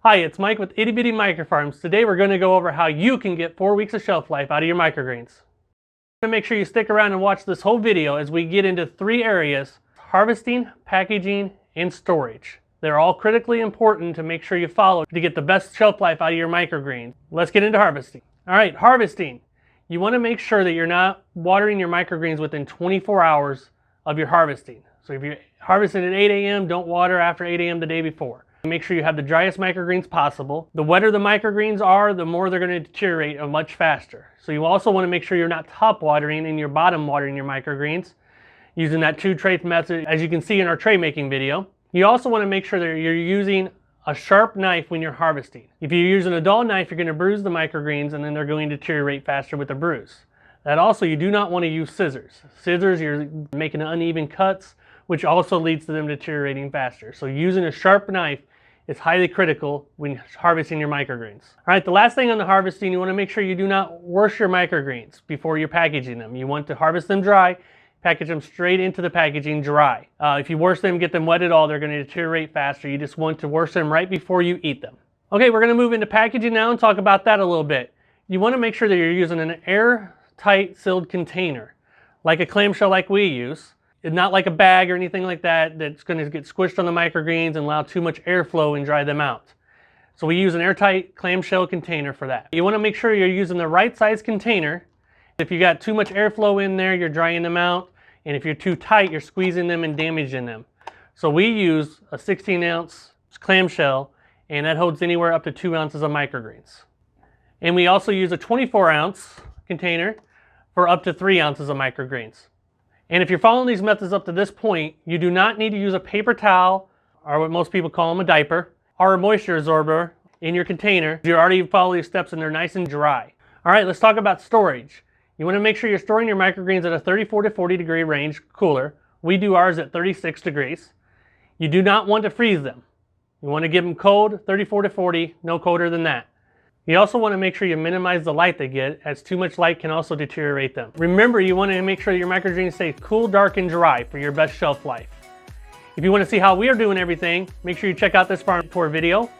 Hi, it's Mike with Itty Bitty Microfarms. Today we're going to go over how you can get 4 weeks of shelf life out of your microgreens. Make sure you stick around and watch this whole video as we get into 3 areas: harvesting, packaging, and storage. They're all critically important to make sure you follow to get the best shelf life out of your microgreens. Let's get into harvesting. Alright, harvesting. You want to make sure that you're not watering your microgreens within 24 hours of your harvesting. So if you're harvesting at 8 a.m., don't water after 8 a.m. the day before. Make sure you have the driest microgreens possible. The wetter the microgreens are, the more they're going to deteriorate much faster. So you also want to make sure you're not top watering and you're bottom watering your microgreens using that 2 tray method, as you can see in our tray making video. You also want to make sure that you're using a sharp knife when you're harvesting. If you're using a dull knife, you're going to bruise the microgreens and then they're going to deteriorate faster with the bruise. That also, you do not want to use scissors. Scissors, you're making uneven cuts, which also leads to them deteriorating faster. So using a sharp knife is highly critical when harvesting your microgreens. Alright, the last thing on the harvesting, you want to make sure you do not wash your microgreens before you're packaging them. You want to harvest them dry, package them straight into the packaging dry. If you wash them, get them wet at all, they're going to deteriorate faster. You just want to wash them right before you eat them. Okay, we're going to move into packaging now and talk about that a little bit. You want to make sure that you're using an airtight sealed container, like a clamshell like we use. Not like a bag or anything like that that's going to get squished on the microgreens and allow too much airflow and dry them out. So we use an airtight clamshell container for that. You want to make sure you're using the right size container. If you got too much airflow in there, you're drying them out. And if you're too tight, you're squeezing them and damaging them. So we use a 16-ounce clamshell, and that holds anywhere up to 2 ounces of microgreens. And we also use a 24-ounce container for up to 3 ounces of microgreens. And if you're following these methods up to this point, you do not need to use a paper towel, or what most people call them, a diaper, or a moisture absorber in your container. You already follow these steps and they're nice and dry. All right, let's talk about storage. You want to make sure you're storing your microgreens at a 34 to 40 degree range cooler. We do ours at 36 degrees. You do not want to freeze them. You want to give them cold, 34 to 40, no colder than that. You also want to make sure you minimize the light they get, as too much light can also deteriorate them. Remember, you want to make sure your microgreens stay cool, dark, and dry for your best shelf life. If you want to see how we are doing everything, make sure you check out this farm tour video,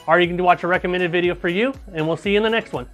or you can watch a recommended video for you, and we'll see you in the next one.